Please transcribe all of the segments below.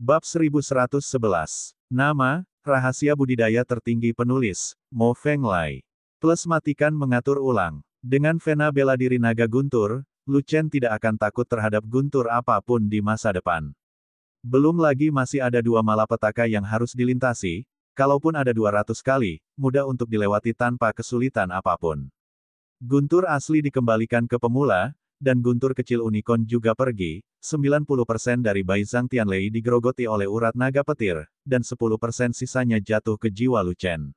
Bab 1111. Nama, rahasia budidaya tertinggi penulis, Mo Fenglai. Plus matikan mengatur ulang. Dengan vena bela diri naga guntur, Lu Chen tidak akan takut terhadap guntur apapun di masa depan. Belum lagi masih ada 2 malapetaka yang harus dilintasi, kalaupun ada 200 kali, mudah untuk dilewati tanpa kesulitan apapun. Guntur asli dikembalikan ke pemula, dan guntur kecil unicorn juga pergi. 90% dari Bai Zhang Tianlei digerogoti oleh urat naga petir, dan 10% sisanya jatuh ke jiwa Lu Chen.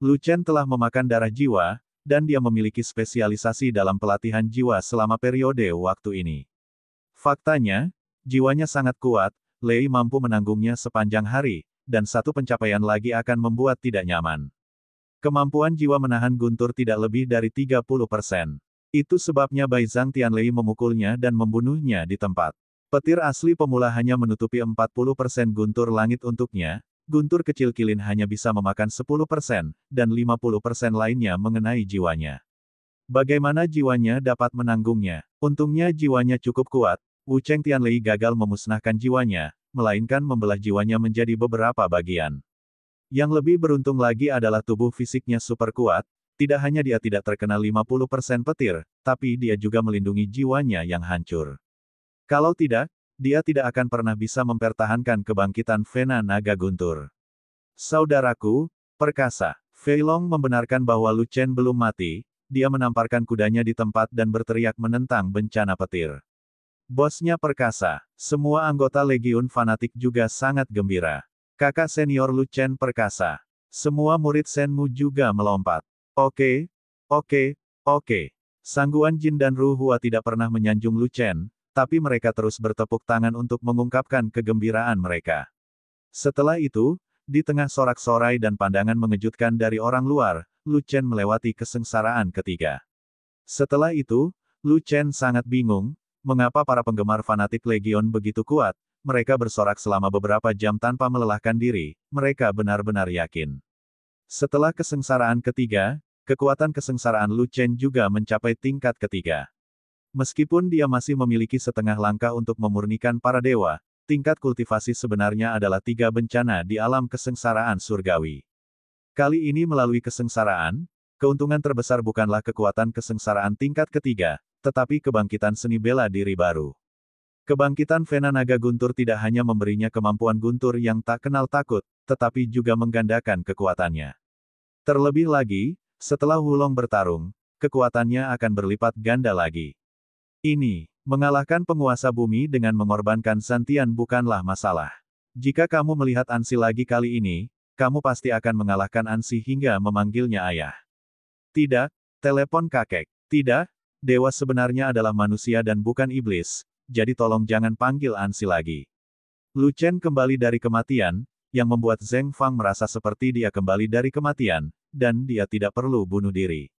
Lu Chen telah memakan darah jiwa, dan dia memiliki spesialisasi dalam pelatihan jiwa selama periode waktu ini. Faktanya, jiwanya sangat kuat, Lei mampu menanggungnya sepanjang hari, dan satu pencapaian lagi akan membuat tidak nyaman. Kemampuan jiwa menahan guntur tidak lebih dari 30%. Itu sebabnya Bai Zhang Tianlei memukulnya dan membunuhnya di tempat. Petir asli pemula hanya menutupi 40% guntur langit untuknya, guntur kecil kilin hanya bisa memakan 10%, dan 50% lainnya mengenai jiwanya. Bagaimana jiwanya dapat menanggungnya? Untungnya jiwanya cukup kuat, Wu Cheng Tianlei gagal memusnahkan jiwanya, melainkan membelah jiwanya menjadi beberapa bagian. Yang lebih beruntung lagi adalah tubuh fisiknya super kuat. Tidak hanya dia tidak terkena 50% petir, tapi dia juga melindungi jiwanya yang hancur. Kalau tidak, dia tidak akan pernah bisa mempertahankan kebangkitan vena naga guntur. Saudaraku, perkasa. Fei Long membenarkan bahwa Lu Chen belum mati, dia menamparkan kudanya di tempat dan berteriak menentang bencana petir. Bosnya perkasa. Semua anggota Legiun Fanatik juga sangat gembira. Kakak senior Lu Chen perkasa. Semua murid Shenmu juga melompat. Oke. Sangguan Jin dan Ru Hua tidak pernah menyanjung Lu Chen, tapi mereka terus bertepuk tangan untuk mengungkapkan kegembiraan mereka. Setelah itu, di tengah sorak-sorai dan pandangan mengejutkan dari orang luar, Lu Chen melewati kesengsaraan ketiga. Setelah itu, Lu Chen sangat bingung, mengapa para penggemar fanatik Legion begitu kuat, mereka bersorak selama beberapa jam tanpa melelahkan diri, mereka benar-benar yakin. Setelah kesengsaraan ketiga, kekuatan kesengsaraan Lu Chen juga mencapai tingkat ketiga. Meskipun dia masih memiliki setengah langkah untuk memurnikan para dewa, tingkat kultivasi sebenarnya adalah 3 bencana di alam kesengsaraan surgawi. Kali ini melalui kesengsaraan, keuntungan terbesar bukanlah kekuatan kesengsaraan tingkat ketiga, tetapi kebangkitan seni bela diri baru. Kebangkitan vena naga guntur tidak hanya memberinya kemampuan guntur yang tak kenal takut, tetapi juga menggandakan kekuatannya. Terlebih lagi, setelah Wulong bertarung, kekuatannya akan berlipat ganda lagi. Ini, mengalahkan penguasa bumi dengan mengorbankan Santian bukanlah masalah. Jika kamu melihat Ansi lagi kali ini, kamu pasti akan mengalahkan Ansi hingga memanggilnya ayah. Tidak, telepon kakek. Tidak, dewa sebenarnya adalah manusia dan bukan iblis, jadi tolong jangan panggil Ansi lagi. Lu Chen kembali dari kematian, yang membuat Zheng Fang merasa seperti dia kembali dari kematian, dan dia tidak perlu bunuh diri.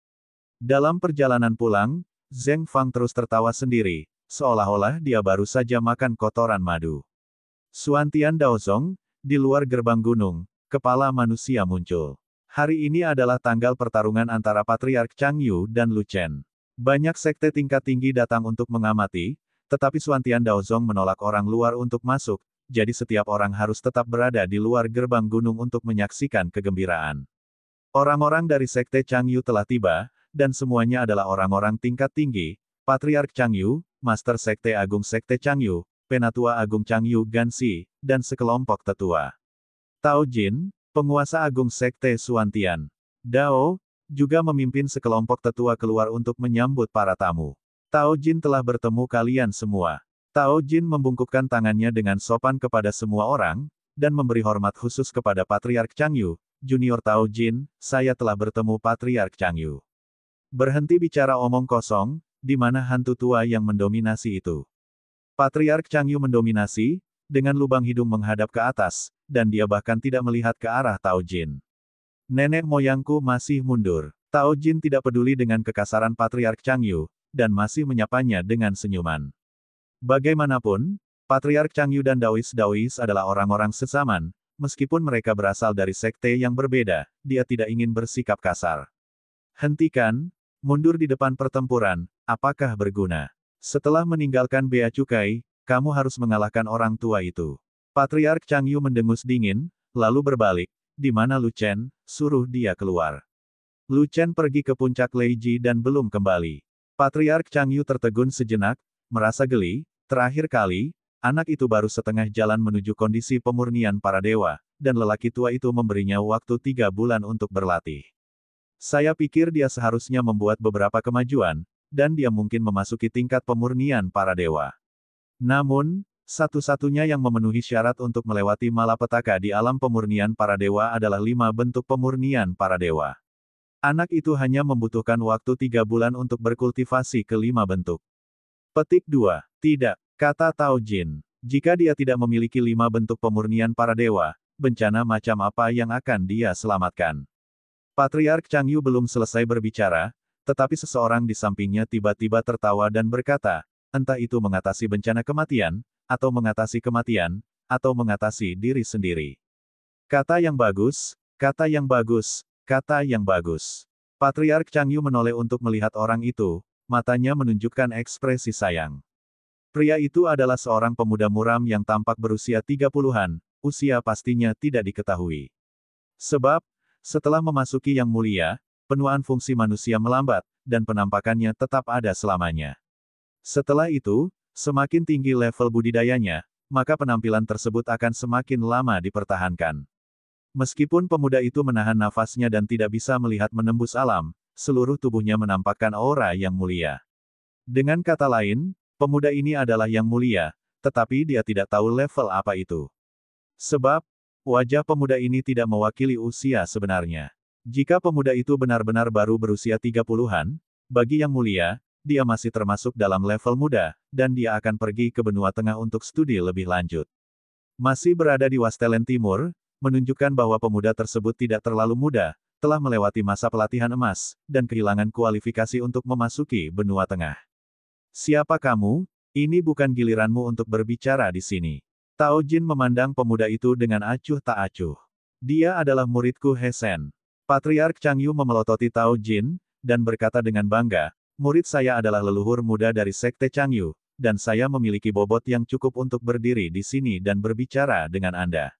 Dalam perjalanan pulang, Zheng Fang terus tertawa sendiri, seolah-olah dia baru saja makan kotoran madu. Xuantian Daozong, di luar gerbang gunung, kepala manusia muncul. Hari ini adalah tanggal pertarungan antara Patriark Chang Yu dan Lu Chen. Banyak sekte tingkat tinggi datang untuk mengamati, tetapi Xuantian Daozong menolak orang luar untuk masuk, jadi setiap orang harus tetap berada di luar gerbang gunung untuk menyaksikan kegembiraan. Orang-orang dari Sekte Chang Yu telah tiba, dan semuanya adalah orang-orang tingkat tinggi, Patriark Chang Yu, Master Sekte Agung Sekte Chang Yu, Penatua Agung Chang Yu Gansi, dan sekelompok tetua. Tao Jin, penguasa agung Sekte Xuantian. Dao, juga memimpin sekelompok tetua keluar untuk menyambut para tamu. Tao Jin telah bertemu kalian semua. Tao Jin membungkukkan tangannya dengan sopan kepada semua orang, dan memberi hormat khusus kepada Patriark Chang Yu. Junior Tao Jin, saya telah bertemu Patriark Chang Yu. Berhenti bicara omong kosong, di mana hantu tua yang mendominasi itu. Patriark Chang Yu mendominasi, dengan lubang hidung menghadap ke atas, dan dia bahkan tidak melihat ke arah Tao Jin. Nenek moyangku masih mundur. Tao Jin tidak peduli dengan kekasaran Patriark Chang Yu, dan masih menyapanya dengan senyuman. Bagaimanapun, Patriark Chang Yu dan Daois adalah orang-orang sezaman. Meskipun mereka berasal dari sekte yang berbeda, dia tidak ingin bersikap kasar. Hentikan, mundur di depan pertempuran, apakah berguna? Setelah meninggalkan bea cukai, kamu harus mengalahkan orang tua itu. Patriark Changyu mendengus dingin, lalu berbalik, "Di mana Lu Chen? Suruh dia keluar." Lu Chen pergi ke puncak Leiji dan belum kembali. Patriark Changyu tertegun sejenak, merasa geli, terakhir kali, anak itu baru setengah jalan menuju kondisi pemurnian para dewa, dan lelaki tua itu memberinya waktu 3 bulan untuk berlatih. Saya pikir dia seharusnya membuat beberapa kemajuan, dan dia mungkin memasuki tingkat pemurnian para dewa. Namun, satu-satunya yang memenuhi syarat untuk melewati malapetaka di alam pemurnian para dewa adalah 5 bentuk pemurnian para dewa. Anak itu hanya membutuhkan waktu 3 bulan untuk berkultivasi ke 5 bentuk. Petik 2. Tidak, kata Tao Jin. Jika dia tidak memiliki 5 bentuk pemurnian para dewa, bencana macam apa yang akan dia selamatkan? Patriark Changyu belum selesai berbicara, tetapi seseorang di sampingnya tiba-tiba tertawa dan berkata, entah itu mengatasi bencana kematian, atau mengatasi kematian, atau mengatasi diri sendiri. Kata yang bagus, kata yang bagus, kata yang bagus. Patriark Changyu menoleh untuk melihat orang itu, matanya menunjukkan ekspresi sayang. Pria itu adalah seorang pemuda muram yang tampak berusia 30-an, usia pastinya tidak diketahui. Sebab, setelah memasuki yang mulia, penuaan fungsi manusia melambat, dan penampakannya tetap ada selamanya. Setelah itu, semakin tinggi level budidayanya, maka penampilan tersebut akan semakin lama dipertahankan. Meskipun pemuda itu menahan nafasnya dan tidak bisa melihat menembus alam, seluruh tubuhnya menampakkan aura yang mulia. Dengan kata lain, pemuda ini adalah yang mulia, tetapi dia tidak tahu level apa itu. Sebab, wajah pemuda ini tidak mewakili usia sebenarnya. Jika pemuda itu benar-benar baru berusia 30-an, bagi yang mulia, dia masih termasuk dalam level muda, dan dia akan pergi ke benua tengah untuk studi lebih lanjut. Masih berada di Wastelen Timur, menunjukkan bahwa pemuda tersebut tidak terlalu muda, telah melewati masa pelatihan emas, dan kehilangan kualifikasi untuk memasuki benua tengah. Siapa kamu? Ini bukan giliranmu untuk berbicara di sini. Tao Jin memandang pemuda itu dengan acuh tak acuh. Dia adalah muridku He Sen. Patriark Changyu memelototi Tao Jin, dan berkata dengan bangga, murid saya adalah leluhur muda dari Sekte Changyu, dan saya memiliki bobot yang cukup untuk berdiri di sini dan berbicara dengan Anda.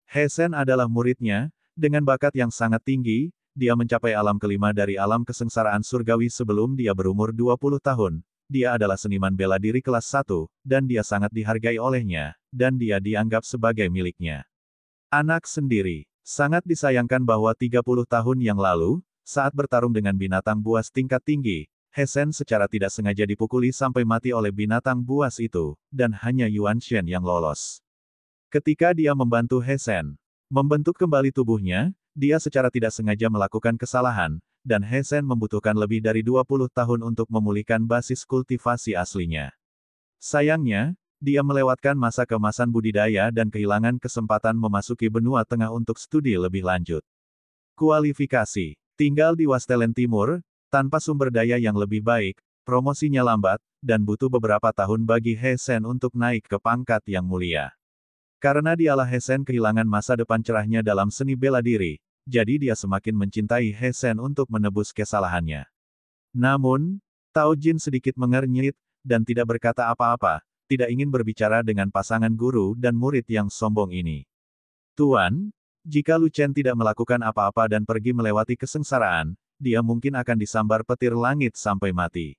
He Sen adalah muridnya, dengan bakat yang sangat tinggi, dia mencapai alam kelima dari alam kesengsaraan surgawi sebelum dia berumur 20 tahun. Dia adalah seniman bela diri kelas 1, dan dia sangat dihargai olehnya, dan dia dianggap sebagai miliknya. Anak sendiri. Sangat disayangkan bahwa 30 tahun yang lalu, saat bertarung dengan binatang buas tingkat tinggi, He Sen secara tidak sengaja dipukuli sampai mati oleh binatang buas itu, dan hanya Yuan Shen yang lolos. Ketika dia membantu He Sen membentuk kembali tubuhnya, dia secara tidak sengaja melakukan kesalahan, dan He Sen membutuhkan lebih dari 20 tahun untuk memulihkan basis kultivasi aslinya. Sayangnya, dia melewatkan masa keemasan budidaya dan kehilangan kesempatan memasuki benua tengah untuk studi lebih lanjut. Kualifikasi. Tinggal di Wastelen Timur, tanpa sumber daya yang lebih baik, promosinya lambat, dan butuh beberapa tahun bagi He Sen untuk naik ke pangkat yang mulia. Karena dialah He Sen kehilangan masa depan cerahnya dalam seni bela diri, jadi dia semakin mencintai He Sen untuk menebus kesalahannya. Namun, Tao Jin sedikit mengernyit, dan tidak berkata apa-apa, tidak ingin berbicara dengan pasangan guru dan murid yang sombong ini. Tuan, jika Lu Chen tidak melakukan apa-apa dan pergi melewati kesengsaraan, dia mungkin akan disambar petir langit sampai mati.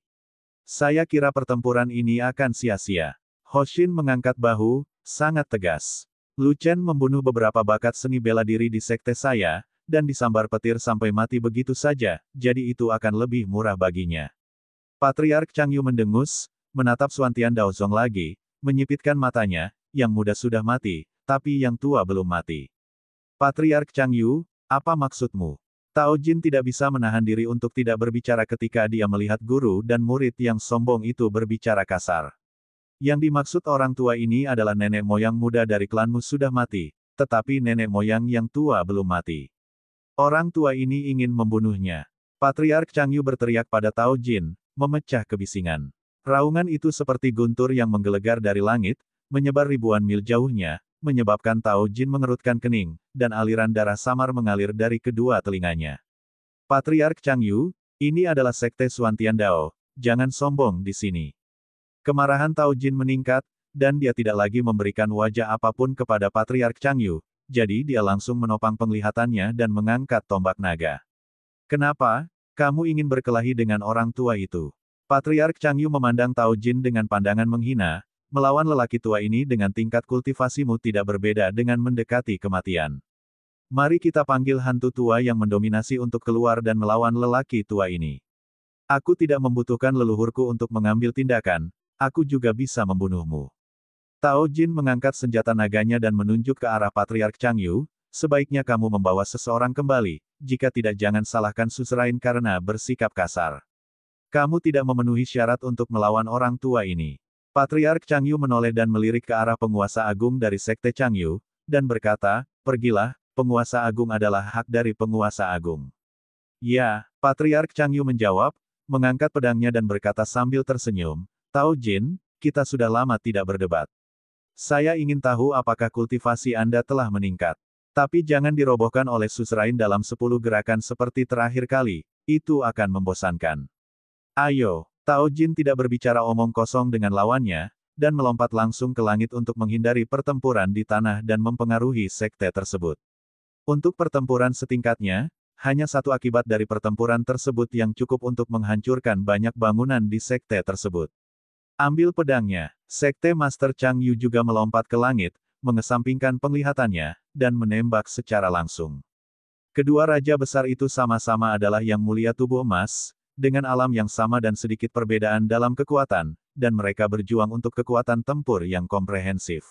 Saya kira pertempuran ini akan sia-sia. Ho Xin mengangkat bahu, sangat tegas. Lu Chen membunuh beberapa bakat seni bela diri di sekte saya, dan disambar petir sampai mati begitu saja, jadi itu akan lebih murah baginya. Patriark Changyu mendengus, menatap Xuantian Daozong lagi, menyipitkan matanya, yang muda sudah mati, tapi yang tua belum mati. Patriark Changyu, apa maksudmu? Tao Jin tidak bisa menahan diri untuk tidak berbicara ketika dia melihat guru dan murid yang sombong itu berbicara kasar. Yang dimaksud orang tua ini adalah nenek moyang muda dari klanmu sudah mati, tetapi nenek moyang yang tua belum mati. Orang tua ini ingin membunuhnya. Patriark Changyu berteriak pada Tao Jin, memecah kebisingan. Raungan itu seperti guntur yang menggelegar dari langit, menyebar ribuan mil jauhnya, menyebabkan Tao Jin mengerutkan kening, dan aliran darah samar mengalir dari kedua telinganya. Patriark Changyu, ini adalah sekte Xuantian Dao, jangan sombong di sini. Kemarahan Tao Jin meningkat, dan dia tidak lagi memberikan wajah apapun kepada Patriark Changyu, jadi dia langsung menopang penglihatannya dan mengangkat tombak naga. Kenapa? Kamu ingin berkelahi dengan orang tua itu? Patriark Changyu memandang Tao Jin dengan pandangan menghina, melawan lelaki tua ini dengan tingkat kultivasimu tidak berbeda dengan mendekati kematian. Mari kita panggil hantu tua yang mendominasi untuk keluar dan melawan lelaki tua ini. Aku tidak membutuhkan leluhurku untuk mengambil tindakan, aku juga bisa membunuhmu. Tao Jin mengangkat senjata naganya dan menunjuk ke arah Patriark Changyu, sebaiknya kamu membawa seseorang kembali, jika tidak jangan salahkan Suzerain karena bersikap kasar. Kamu tidak memenuhi syarat untuk melawan orang tua ini. Patriark Changyu menoleh dan melirik ke arah penguasa agung dari Sekte Changyu, dan berkata, pergilah, penguasa agung adalah hak dari penguasa agung. Ya, Patriark Changyu menjawab, mengangkat pedangnya dan berkata sambil tersenyum, Tao Jin, kita sudah lama tidak berdebat. Saya ingin tahu apakah kultivasi Anda telah meningkat. Tapi jangan dirobohkan oleh Suzerain dalam 10 gerakan seperti terakhir kali, itu akan membosankan. Ayo, Tao Jin tidak berbicara omong kosong dengan lawannya, dan melompat langsung ke langit untuk menghindari pertempuran di tanah dan mempengaruhi sekte tersebut. Untuk pertempuran setingkatnya, hanya satu akibat dari pertempuran tersebut yang cukup untuk menghancurkan banyak bangunan di sekte tersebut. Ambil pedangnya, Sekte Master Changyu juga melompat ke langit, mengesampingkan penglihatannya, dan menembak secara langsung. Kedua raja besar itu sama-sama adalah yang mulia tubuh emas, dengan alam yang sama dan sedikit perbedaan dalam kekuatan, dan mereka berjuang untuk kekuatan tempur yang komprehensif.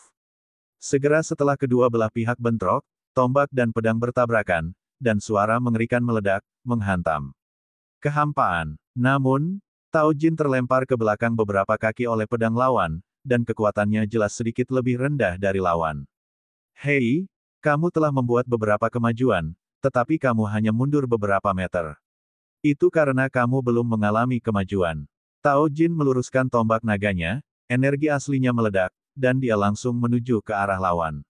Segera setelah kedua belah pihak bentrok, tombak dan pedang bertabrakan, dan suara mengerikan meledak, menghantam. Kehampaan. Namun, Tao Jin terlempar ke belakang beberapa kaki oleh pedang lawan, dan kekuatannya jelas sedikit lebih rendah dari lawan. Hei, kamu telah membuat beberapa kemajuan, tetapi kamu hanya mundur beberapa meter. Itu karena kamu belum mengalami kemajuan. Tao Jin meluruskan tombak naganya, energi aslinya meledak, dan dia langsung menuju ke arah lawan.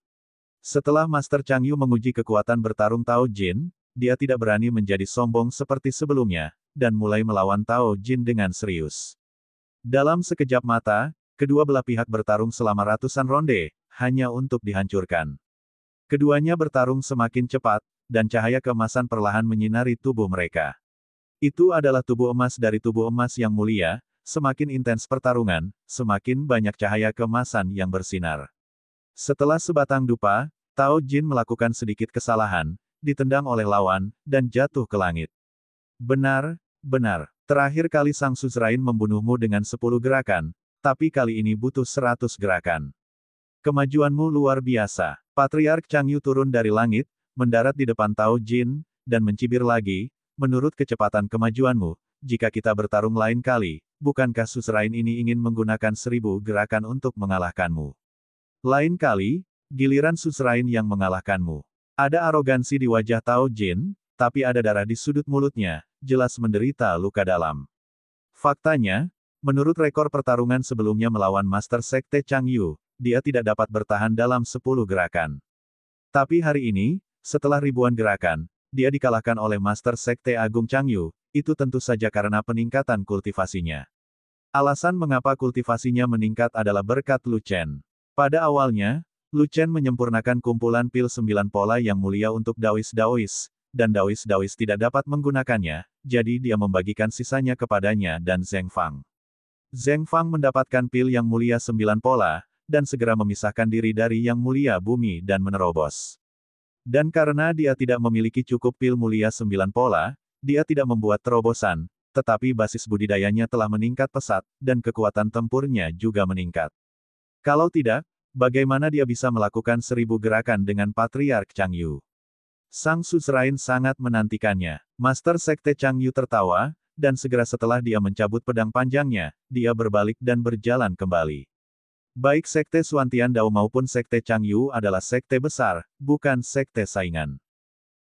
Setelah Master Changyu menguji kekuatan bertarung Tao Jin, dia tidak berani menjadi sombong seperti sebelumnya, dan mulai melawan Tao Jin dengan serius. Dalam sekejap mata, kedua belah pihak bertarung selama ratusan ronde, hanya untuk dihancurkan. Keduanya bertarung semakin cepat, dan cahaya keemasan perlahan menyinari tubuh mereka. Itu adalah tubuh emas dari tubuh emas yang mulia, semakin intens pertarungan, semakin banyak cahaya keemasan yang bersinar. Setelah sebatang dupa, Tao Jin melakukan sedikit kesalahan, ditendang oleh lawan, dan jatuh ke langit. Benar, benar. Terakhir kali Sang Suzerain membunuhmu dengan 10 gerakan, tapi kali ini butuh 100 gerakan. Kemajuanmu luar biasa. Patriark Changyu turun dari langit, mendarat di depan Tao Jin, dan mencibir lagi, menurut kecepatan kemajuanmu, jika kita bertarung lain kali, bukankah Suzerain ini ingin menggunakan 1000 gerakan untuk mengalahkanmu? Lain kali, giliran Suzerain yang mengalahkanmu. Ada arogansi di wajah Tao Jin, tapi ada darah di sudut mulutnya, jelas menderita luka dalam. Faktanya, menurut rekor pertarungan sebelumnya melawan Master Sekte Changyu, dia tidak dapat bertahan dalam 10 gerakan. Tapi hari ini, setelah ribuan gerakan, dia dikalahkan oleh Master Sekte Agung Changyu, itu tentu saja karena peningkatan kultivasinya. Alasan mengapa kultivasinya meningkat adalah berkat Lu Chen. Pada awalnya, Lu Chen menyempurnakan kumpulan pil 9 pola yang mulia untuk Daois-Daois, dan Daois-Daois tidak dapat menggunakannya, jadi dia membagikan sisanya kepadanya dan Zheng Fang. Zheng Fang mendapatkan pil yang mulia 9 pola, dan segera memisahkan diri dari yang mulia bumi dan menerobos. Dan karena dia tidak memiliki cukup pil mulia 9 pola, dia tidak membuat terobosan, tetapi basis budidayanya telah meningkat pesat, dan kekuatan tempurnya juga meningkat. Kalau tidak, bagaimana dia bisa melakukan 1000 gerakan dengan Patriark Changyu? Sang Suzerain sangat menantikannya. Master Sekte Changyu tertawa, dan segera setelah dia mencabut pedang panjangnya, dia berbalik dan berjalan kembali. Baik Sekte Xuantian Dao maupun Sekte Changyu adalah sekte besar, bukan sekte saingan.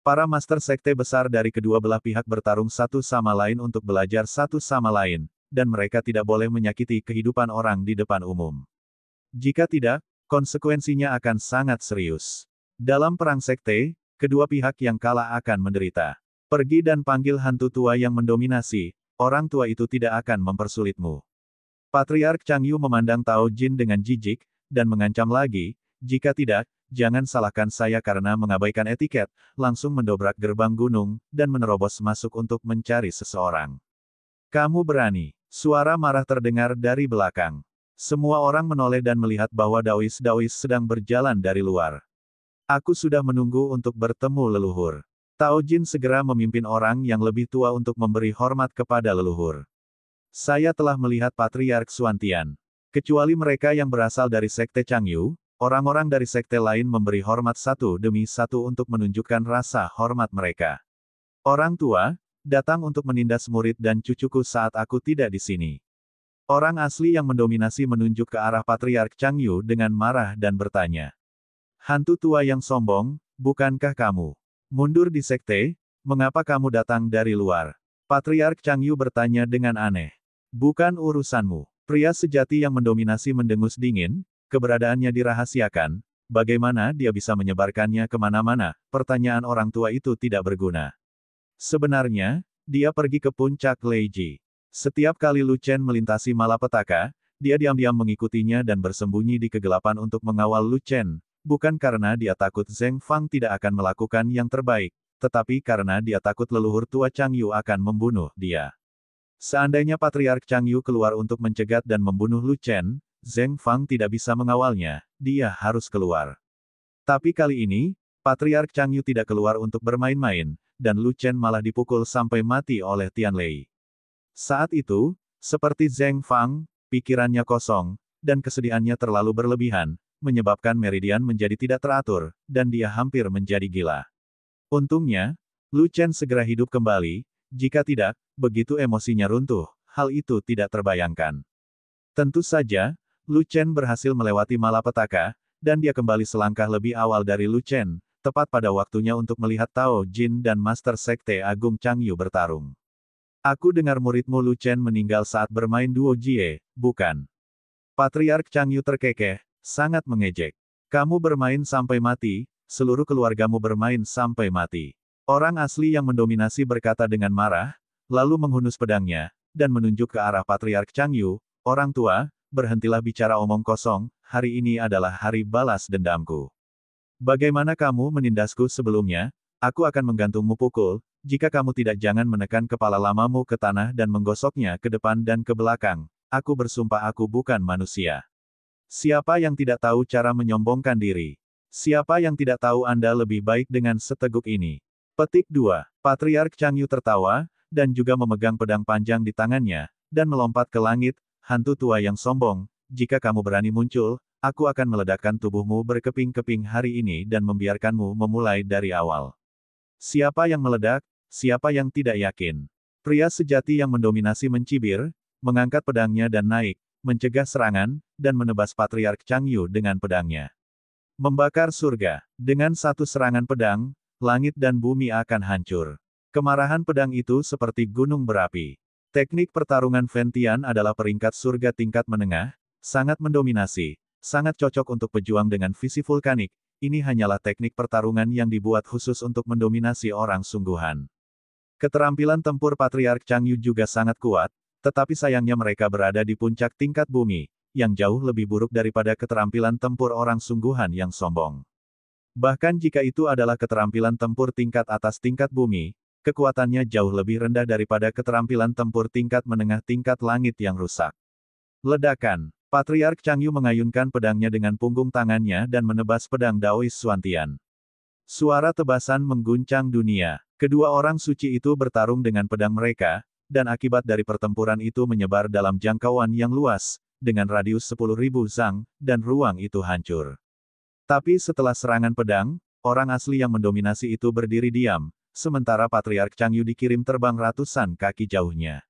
Para Master Sekte besar dari kedua belah pihak bertarung satu sama lain untuk belajar satu sama lain, dan mereka tidak boleh menyakiti kehidupan orang di depan umum. Jika tidak, konsekuensinya akan sangat serius. Dalam perang sekte, kedua pihak yang kalah akan menderita. Pergi dan panggil hantu tua yang mendominasi, orang tua itu tidak akan mempersulitmu. Patriark Changyu memandang Tao Jin dengan jijik, dan mengancam lagi, jika tidak, jangan salahkan saya karena mengabaikan etiket, langsung mendobrak gerbang gunung, dan menerobos masuk untuk mencari seseorang. Kamu berani? Suara marah terdengar dari belakang. Semua orang menoleh dan melihat bahwa Daois sedang berjalan dari luar. Aku sudah menunggu untuk bertemu leluhur. Tao Jin segera memimpin orang yang lebih tua untuk memberi hormat kepada leluhur. Saya telah melihat Patriark Xuantian. Kecuali mereka yang berasal dari Sekte Changyu, orang-orang dari sekte lain memberi hormat satu demi satu untuk menunjukkan rasa hormat mereka. Orang tua, datang untuk menindas murid dan cucuku saat aku tidak di sini. Orang asli yang mendominasi menunjuk ke arah Patriark Changyu dengan marah dan bertanya. Hantu tua yang sombong, bukankah kamu mundur di sekte? Mengapa kamu datang dari luar? Patriark Changyu bertanya dengan aneh. Bukan urusanmu. Pria sejati yang mendominasi mendengus dingin, keberadaannya dirahasiakan, bagaimana dia bisa menyebarkannya kemana-mana? Pertanyaan orang tua itu tidak berguna. Sebenarnya, dia pergi ke puncak Leiji. Setiap kali Lu Chen melintasi malapetaka, dia diam-diam mengikutinya dan bersembunyi di kegelapan untuk mengawal Lu Chen, bukan karena dia takut Zheng Fang tidak akan melakukan yang terbaik, tetapi karena dia takut leluhur tua Changyu akan membunuh dia. Seandainya Patriark Changyu keluar untuk mencegat dan membunuh Lu Chen, Zheng Fang tidak bisa mengawalnya, dia harus keluar. Tapi kali ini, Patriark Changyu tidak keluar untuk bermain-main, dan Lu Chen malah dipukul sampai mati oleh Tianlei. Saat itu, seperti Zheng Fang, pikirannya kosong, dan kesedihannya terlalu berlebihan, menyebabkan meridian menjadi tidak teratur, dan dia hampir menjadi gila. Untungnya, Lu Chen segera hidup kembali, jika tidak, begitu emosinya runtuh, hal itu tidak terbayangkan. Tentu saja, Lu Chen berhasil melewati malapetaka, dan dia kembali selangkah lebih awal dari Lu Chen, tepat pada waktunya untuk melihat Tao Jin dan Master Sekte Agung Changyu bertarung. Aku dengar muridmu Lu Chen meninggal saat bermain duo Jie, bukan? Patriark Changyu terkekeh, sangat mengejek. Kamu bermain sampai mati, seluruh keluargamu bermain sampai mati. Orang asli yang mendominasi berkata dengan marah, lalu menghunus pedangnya, dan menunjuk ke arah Patriark Changyu, orang tua, berhentilah bicara omong kosong, hari ini adalah hari balas dendamku. Bagaimana kamu menindasku sebelumnya? Aku akan menggantungmu pukul, jika kamu tidak jangan menekan kepala lamamu ke tanah dan menggosoknya ke depan dan ke belakang, aku bersumpah aku bukan manusia. Siapa yang tidak tahu cara menyombongkan diri? Siapa yang tidak tahu Anda lebih baik dengan seteguk ini? Petik 2. Patriark Changyu tertawa, dan juga memegang pedang panjang di tangannya, dan melompat ke langit, hantu tua yang sombong, jika kamu berani muncul, aku akan meledakkan tubuhmu berkeping-keping hari ini dan membiarkanmu memulai dari awal. Siapa yang meledak? Siapa yang tidak yakin? Pria sejati yang mendominasi mencibir, mengangkat pedangnya dan naik, mencegah serangan, dan menebas Patriark Changyu dengan pedangnya. Membakar surga. Dengan satu serangan pedang, langit dan bumi akan hancur. Kemarahan pedang itu seperti gunung berapi. Teknik pertarungan Ventian adalah peringkat surga tingkat menengah, sangat mendominasi, sangat cocok untuk pejuang dengan visi vulkanik. Ini hanyalah teknik pertarungan yang dibuat khusus untuk mendominasi orang sungguhan. Keterampilan tempur Patriark Changyu juga sangat kuat, tetapi sayangnya mereka berada di puncak tingkat bumi, yang jauh lebih buruk daripada keterampilan tempur orang sungguhan yang sombong. Bahkan jika itu adalah keterampilan tempur tingkat atas tingkat bumi, kekuatannya jauh lebih rendah daripada keterampilan tempur tingkat menengah tingkat langit yang rusak. Ledakan. Patriark Changyu mengayunkan pedangnya dengan punggung tangannya dan menebas pedang Daois Xuantian. Suara tebasan mengguncang dunia. Kedua orang suci itu bertarung dengan pedang mereka, dan akibat dari pertempuran itu menyebar dalam jangkauan yang luas, dengan radius 10.000 zang, dan ruang itu hancur. Tapi setelah serangan pedang, orang asli yang mendominasi itu berdiri diam, sementara Patriark Changyu dikirim terbang ratusan kaki jauhnya.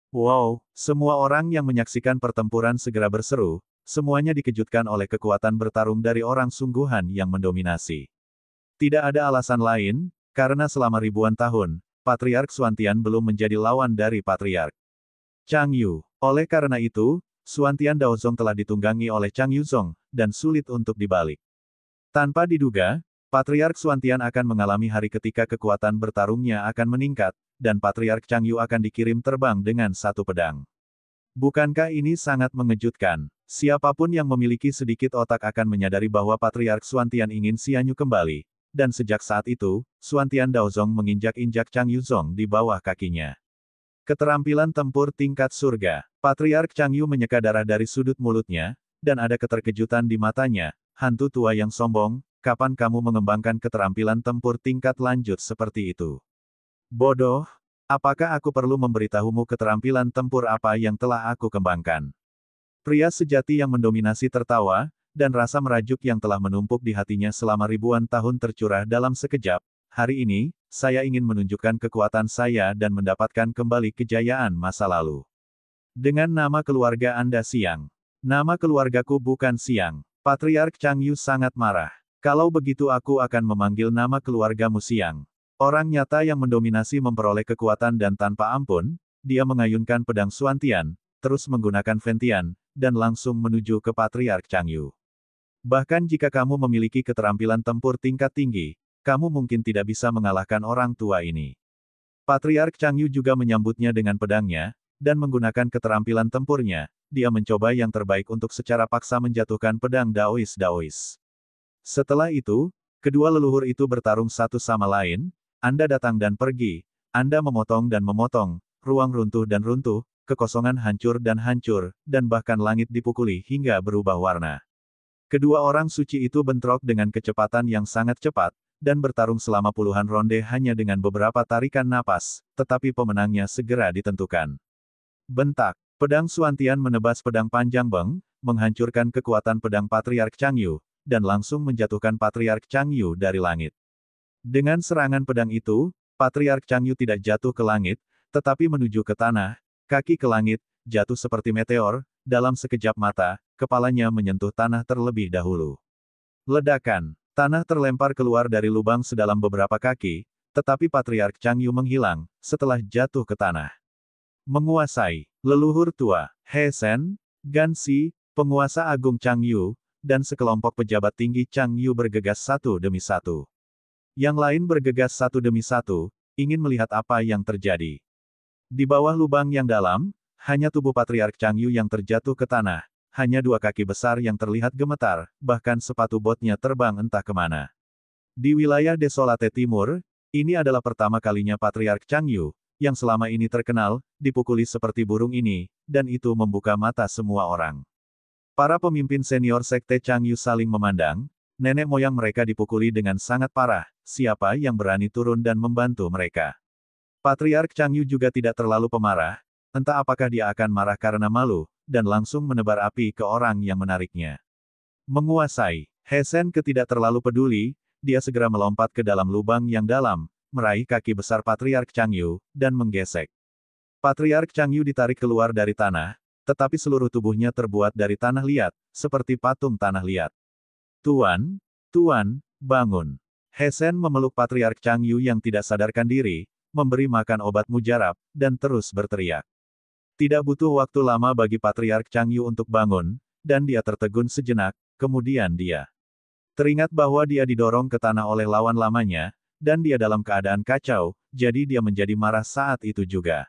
Wow, semua orang yang menyaksikan pertempuran segera berseru, semuanya dikejutkan oleh kekuatan bertarung dari orang sungguhan yang mendominasi. Tidak ada alasan lain, karena selama ribuan tahun, Patriark Xuantian belum menjadi lawan dari Patriark Changyu. Oleh karena itu, Xuantian Daozong telah ditunggangi oleh Changyu Zong, dan sulit untuk dibalik. Tanpa diduga, Patriark Xuantian akan mengalami hari ketika kekuatan bertarungnya akan meningkat, dan Patriark Changyu akan dikirim terbang dengan satu pedang. Bukankah ini sangat mengejutkan? Siapapun yang memiliki sedikit otak akan menyadari bahwa Patriark Xuantian ingin Xianyu kembali. Dan sejak saat itu, Xuantian Daozong menginjak-injak Chang Yuzong di bawah kakinya. Keterampilan tempur tingkat surga. Patriark Chang Yu menyeka darah dari sudut mulutnya, dan ada keterkejutan di matanya. Hantu tua yang sombong, kapan kamu mengembangkan keterampilan tempur tingkat lanjut seperti itu? Bodoh, apakah aku perlu memberitahumu keterampilan tempur apa yang telah aku kembangkan? Pria sejati yang mendominasi tertawa, dan rasa merajuk yang telah menumpuk di hatinya selama ribuan tahun tercurah dalam sekejap. Hari ini, saya ingin menunjukkan kekuatan saya dan mendapatkan kembali kejayaan masa lalu. Dengan nama keluarga Anda Siang. Nama keluargaku bukan Siang. Patriark Chang Yu sangat marah. Kalau begitu aku akan memanggil nama keluargamu Siang. Orang nyata yang mendominasi memperoleh kekuatan dan tanpa ampun, dia mengayunkan pedang Xuantian, terus menggunakan Ventian, dan langsung menuju ke Patriark Chang Yu. Bahkan jika kamu memiliki keterampilan tempur tingkat tinggi, kamu mungkin tidak bisa mengalahkan orang tua ini. Patriark Chang Yu juga menyambutnya dengan pedangnya, dan menggunakan keterampilan tempurnya, dia mencoba yang terbaik untuk secara paksa menjatuhkan pedang Daois. Setelah itu, kedua leluhur itu bertarung satu sama lain, Anda datang dan pergi, Anda memotong dan memotong, ruang runtuh dan runtuh, kekosongan hancur, dan bahkan langit dipukuli hingga berubah warna. Kedua orang suci itu bentrok dengan kecepatan yang sangat cepat, dan bertarung selama puluhan ronde hanya dengan beberapa tarikan napas, tetapi pemenangnya segera ditentukan. Bentak, pedang Xuantian menebas pedang panjang Beng, menghancurkan kekuatan pedang Patriark Chang Yu, dan langsung menjatuhkan Patriark Chang Yu dari langit. Dengan serangan pedang itu, Patriark Chang Yu tidak jatuh ke langit, tetapi menuju ke tanah, kaki ke langit, jatuh seperti meteor, dalam sekejap mata, kepalanya menyentuh tanah terlebih dahulu. Ledakan, tanah terlempar keluar dari lubang sedalam beberapa kaki, tetapi Patriark Chang Yu menghilang, setelah jatuh ke tanah. Menguasai, leluhur tua, He Shen, Gan Xi, penguasa agung Chang Yu, dan sekelompok pejabat tinggi Chang Yu bergegas satu demi satu. Yang lain bergegas satu demi satu, ingin melihat apa yang terjadi. Di bawah lubang yang dalam, hanya tubuh Patriark Chang Yu yang terjatuh ke tanah, hanya dua kaki besar yang terlihat gemetar, bahkan sepatu botnya terbang entah kemana. Di wilayah Desolate Timur, ini adalah pertama kalinya Patriark Chang Yu, yang selama ini terkenal, dipukuli seperti burung ini, dan itu membuka mata semua orang. Para pemimpin senior sekte Chang Yu saling memandang, nenek moyang mereka dipukuli dengan sangat parah, siapa yang berani turun dan membantu mereka. Patriark Chang Yu juga tidak terlalu pemarah, entah apakah dia akan marah karena malu, dan langsung menebar api ke orang yang menariknya. Menguasai, He Shen tidak terlalu peduli, dia segera melompat ke dalam lubang yang dalam, meraih kaki besar Patriark Chang Yu, dan menggesek. Patriark Chang Yu ditarik keluar dari tanah, tetapi seluruh tubuhnya terbuat dari tanah liat, seperti patung tanah liat. Tuan, bangun. He Shen memeluk Patriark Chang Yu yang tidak sadarkan diri, memberi makan obat mujarab, dan terus berteriak. Tidak butuh waktu lama bagi Patriark Chang Yu untuk bangun, dan dia tertegun sejenak, kemudian dia teringat bahwa dia didorong ke tanah oleh lawan lamanya, dan dia dalam keadaan kacau, jadi dia menjadi marah saat itu juga.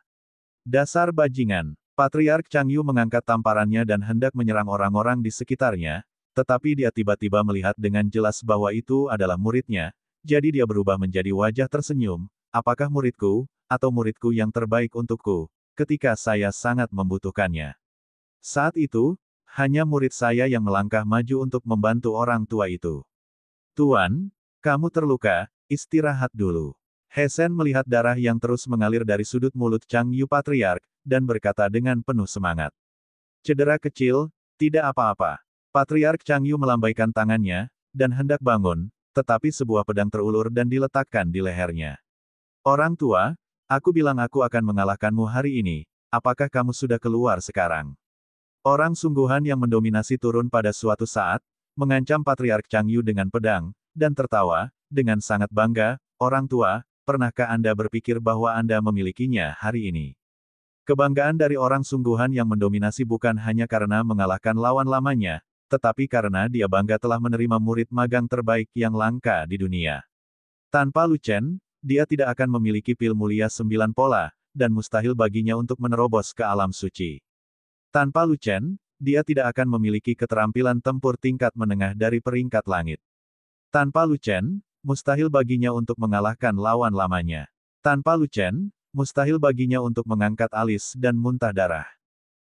Dasar bajingan, Patriark Chang Yu mengangkat tamparannya dan hendak menyerang orang-orang di sekitarnya, tetapi dia tiba-tiba melihat dengan jelas bahwa itu adalah muridnya, jadi dia berubah menjadi wajah tersenyum, apakah muridku, atau muridku yang terbaik untukku, ketika saya sangat membutuhkannya. Saat itu, hanya murid saya yang melangkah maju untuk membantu orang tua itu. Tuan, kamu terluka, istirahat dulu. He Shen melihat darah yang terus mengalir dari sudut mulut Chang Yu Patriark, dan berkata dengan penuh semangat. Cedera kecil, tidak apa-apa. Patriark Chang Yu melambaikan tangannya, dan hendak bangun, tetapi sebuah pedang terulur dan diletakkan di lehernya. Orang tua, aku bilang aku akan mengalahkanmu hari ini, apakah kamu sudah keluar sekarang? Orang sungguhan yang mendominasi turun pada suatu saat, mengancam Patriark Chang Yu dengan pedang, dan tertawa, dengan sangat bangga, orang tua, pernahkah Anda berpikir bahwa Anda memilikinya hari ini? Kebanggaan dari orang sungguhan yang mendominasi bukan hanya karena mengalahkan lawan lamanya, tetapi karena dia bangga telah menerima murid magang terbaik yang langka di dunia. Tanpa Lu Chen, dia tidak akan memiliki pil mulia 9 pola, dan mustahil baginya untuk menerobos ke alam suci. Tanpa Lu Chen, dia tidak akan memiliki keterampilan tempur tingkat menengah dari peringkat langit. Tanpa Lu Chen, mustahil baginya untuk mengalahkan lawan lamanya. Tanpa Lu Chen, mustahil baginya untuk mengangkat alis dan muntah darah.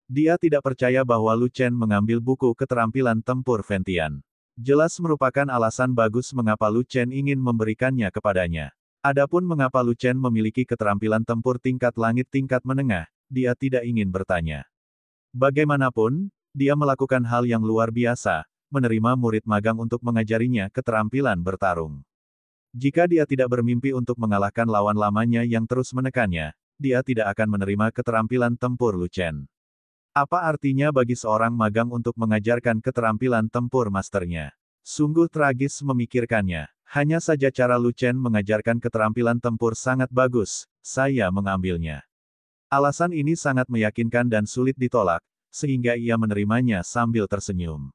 Dia tidak percaya bahwa Lu Chen mengambil buku keterampilan tempur Ventian. Jelas merupakan alasan bagus mengapa Lu Chen ingin memberikannya kepadanya. Adapun mengapa Lu Chen memiliki keterampilan tempur tingkat langit tingkat menengah, dia tidak ingin bertanya. Bagaimanapun, dia melakukan hal yang luar biasa, menerima murid magang untuk mengajarinya keterampilan bertarung. Jika dia tidak bermimpi untuk mengalahkan lawan lamanya yang terus menekannya, dia tidak akan menerima keterampilan tempur Lu Chen. Apa artinya bagi seorang magang untuk mengajarkan keterampilan tempur masternya? Sungguh tragis memikirkannya. Hanya saja cara Lu Chen mengajarkan keterampilan tempur sangat bagus, saya mengambilnya. Alasan ini sangat meyakinkan dan sulit ditolak, sehingga ia menerimanya sambil tersenyum.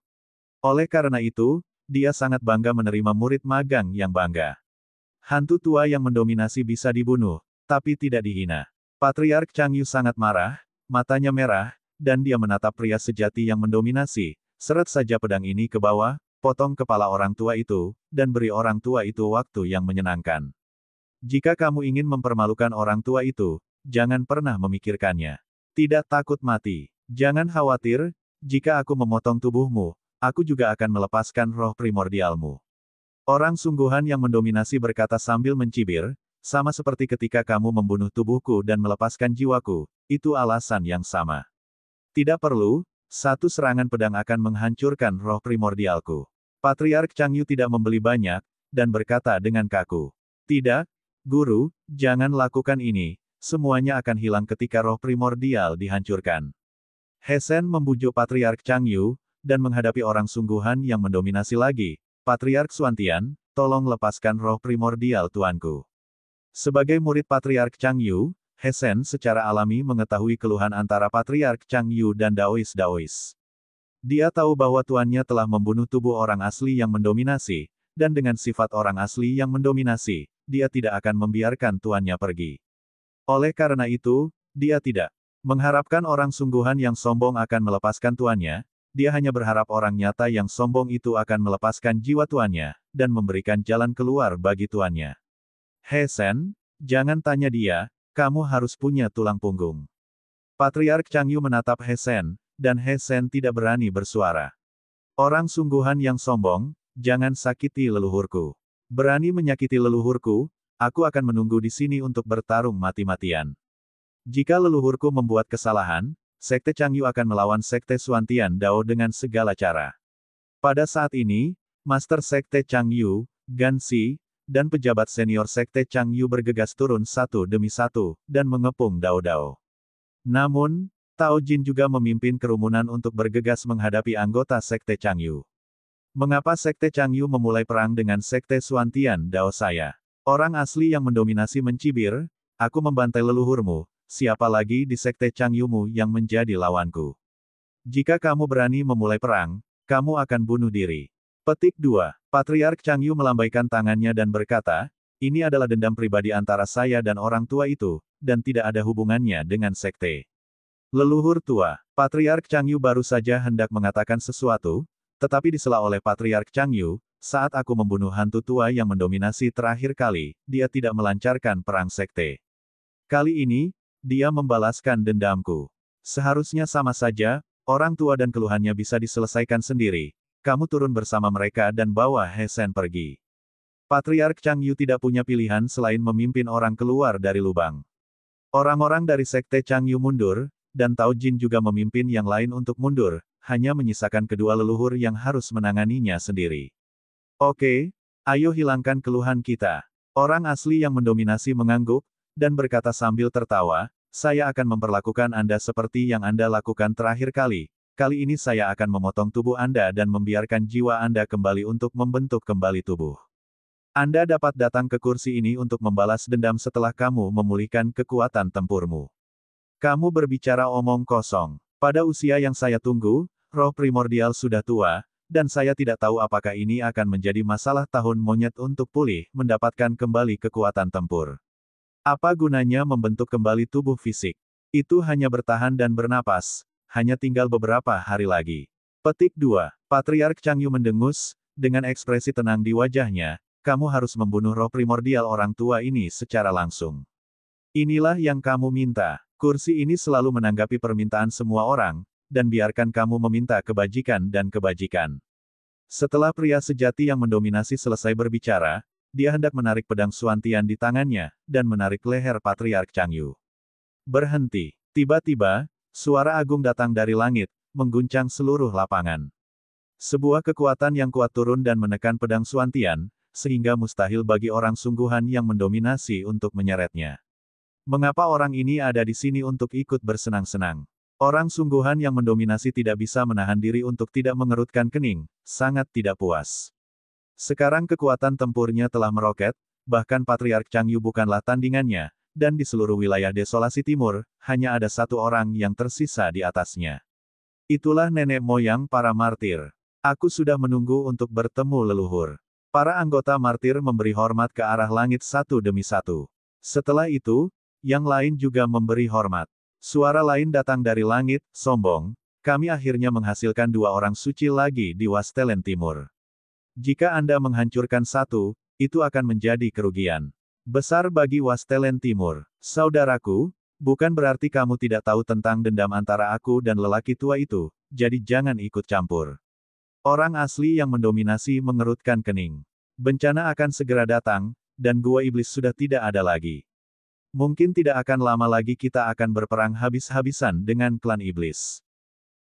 Oleh karena itu, dia sangat bangga menerima murid magang yang bangga. Hantu tua yang mendominasi bisa dibunuh, tapi tidak dihina. Patriark Changyu sangat marah, matanya merah, dan dia menatap pria sejati yang mendominasi. Seret saja pedang ini ke bawah, potong kepala orang tua itu, dan beri orang tua itu waktu yang menyenangkan. Jika kamu ingin mempermalukan orang tua itu, jangan pernah memikirkannya. Tidak takut mati. Jangan khawatir, jika aku memotong tubuhmu, aku juga akan melepaskan roh primordialmu. Orang sungguhan yang mendominasi berkata sambil mencibir, sama seperti ketika kamu membunuh tubuhku dan melepaskan jiwaku, itu alasan yang sama. Tidak perlu, satu serangan pedang akan menghancurkan roh primordialku. Patriark Changyu tidak membeli banyak, dan berkata dengan kaku. Tidak, Guru, jangan lakukan ini, semuanya akan hilang ketika roh primordial dihancurkan. He Shen membujuk Patriark Changyu, dan menghadapi orang sungguhan yang mendominasi lagi. Patriark Xuantian, tolong lepaskan roh primordial tuanku. Sebagai murid Patriark Changyu, He Shen secara alami mengetahui keluhan antara Patriark Changyu dan Daois. Dia tahu bahwa tuannya telah membunuh tubuh orang asli yang mendominasi, dan dengan sifat orang asli yang mendominasi, dia tidak akan membiarkan tuannya pergi. Oleh karena itu, dia tidak mengharapkan orang sungguhan yang sombong akan melepaskan tuannya, dia hanya berharap orang nyata yang sombong itu akan melepaskan jiwa tuannya, dan memberikan jalan keluar bagi tuannya. He Shen, jangan tanya dia, kamu harus punya tulang punggung. Patriark Changyu menatap He Shen, dan He Shen tidak berani bersuara. Orang sungguhan yang sombong, jangan sakiti leluhurku. Berani menyakiti leluhurku, aku akan menunggu di sini untuk bertarung mati-matian. Jika leluhurku membuat kesalahan, Sekte Changyu akan melawan Sekte Xuantian Dao dengan segala cara. Pada saat ini, Master Sekte Changyu, Ganxi, dan pejabat senior Sekte Changyu bergegas turun satu demi satu, dan mengepung Dao-Dao. Namun, Tao Jin juga memimpin kerumunan untuk bergegas menghadapi anggota Sekte Changyu. Mengapa Sekte Changyu memulai perang dengan Sekte Xuantian Dao saya? Orang asli yang mendominasi mencibir, aku membantai leluhurmu, siapa lagi di Sekte Changyumu yang menjadi lawanku? Jika kamu berani memulai perang, kamu akan bunuh diri. Petik 2. Patriark Changyu melambaikan tangannya dan berkata, ini adalah dendam pribadi antara saya dan orang tua itu, dan tidak ada hubungannya dengan sekte. Leluhur tua, Patriark Changyu baru saja hendak mengatakan sesuatu, tetapi disela oleh Patriark Changyu, saat aku membunuh hantu tua yang mendominasi terakhir kali, dia tidak melancarkan perang sekte. Kali ini, dia membalaskan dendamku. Seharusnya sama saja, orang tua dan keluhannya bisa diselesaikan sendiri. Kamu turun bersama mereka dan bawa He Shen pergi. Patriark Changyu tidak punya pilihan selain memimpin orang keluar dari lubang. Orang-orang dari Sekte Changyu mundur, dan Tao Jin juga memimpin yang lain untuk mundur, hanya menyisakan kedua leluhur yang harus menanganinya sendiri. Oke, ayo hilangkan keluhan kita. Orang asli yang mendominasi mengangguk, dan berkata sambil tertawa, saya akan memperlakukan Anda seperti yang Anda lakukan terakhir kali. Kali ini saya akan memotong tubuh Anda dan membiarkan jiwa Anda kembali untuk membentuk kembali tubuh. Anda dapat datang ke kursi ini untuk membalas dendam setelah kamu memulihkan kekuatan tempurmu. Kamu berbicara omong kosong. Pada usia yang saya tunggu, roh primordial sudah tua, dan saya tidak tahu apakah ini akan menjadi masalah tahun monyet untuk pulih, mendapatkan kembali kekuatan tempur. Apa gunanya membentuk kembali tubuh fisik? Itu hanya bertahan dan bernapas, hanya tinggal beberapa hari lagi. Petik 2. Patriark Changyu mendengus, dengan ekspresi tenang di wajahnya, kamu harus membunuh roh primordial orang tua ini secara langsung. Inilah yang kamu minta. Kursi ini selalu menanggapi permintaan semua orang, dan biarkan kamu meminta kebajikan dan kebajikan. Setelah pria sejati yang mendominasi selesai berbicara, dia hendak menarik pedang Xuantian di tangannya, dan menarik leher Patriark Changyu. Berhenti. Tiba-tiba, suara agung datang dari langit, mengguncang seluruh lapangan. Sebuah kekuatan yang kuat turun dan menekan pedang Xuantian, sehingga mustahil bagi orang sungguhan yang mendominasi untuk menyeretnya. Mengapa orang ini ada di sini untuk ikut bersenang-senang? Orang sungguhan yang mendominasi tidak bisa menahan diri untuk tidak mengerutkan kening, sangat tidak puas. Sekarang kekuatan tempurnya telah meroket, bahkan Patriark Changyu bukanlah tandingannya, dan di seluruh wilayah Desolasi Timur, hanya ada satu orang yang tersisa di atasnya. Itulah nenek moyang para martir. Aku sudah menunggu untuk bertemu leluhur. Para anggota martir memberi hormat ke arah langit satu demi satu. Setelah itu, yang lain juga memberi hormat. Suara lain datang dari langit, sombong, kami akhirnya menghasilkan dua orang suci lagi di Wastelen Timur. Jika Anda menghancurkan satu, itu akan menjadi kerugian besar bagi Wastelen Timur. Saudaraku, bukan berarti kamu tidak tahu tentang dendam antara aku dan lelaki tua itu, jadi jangan ikut campur. Orang asli yang mendominasi mengerutkan kening. Bencana akan segera datang, dan gua iblis sudah tidak ada lagi. Mungkin tidak akan lama lagi kita akan berperang habis-habisan dengan klan iblis.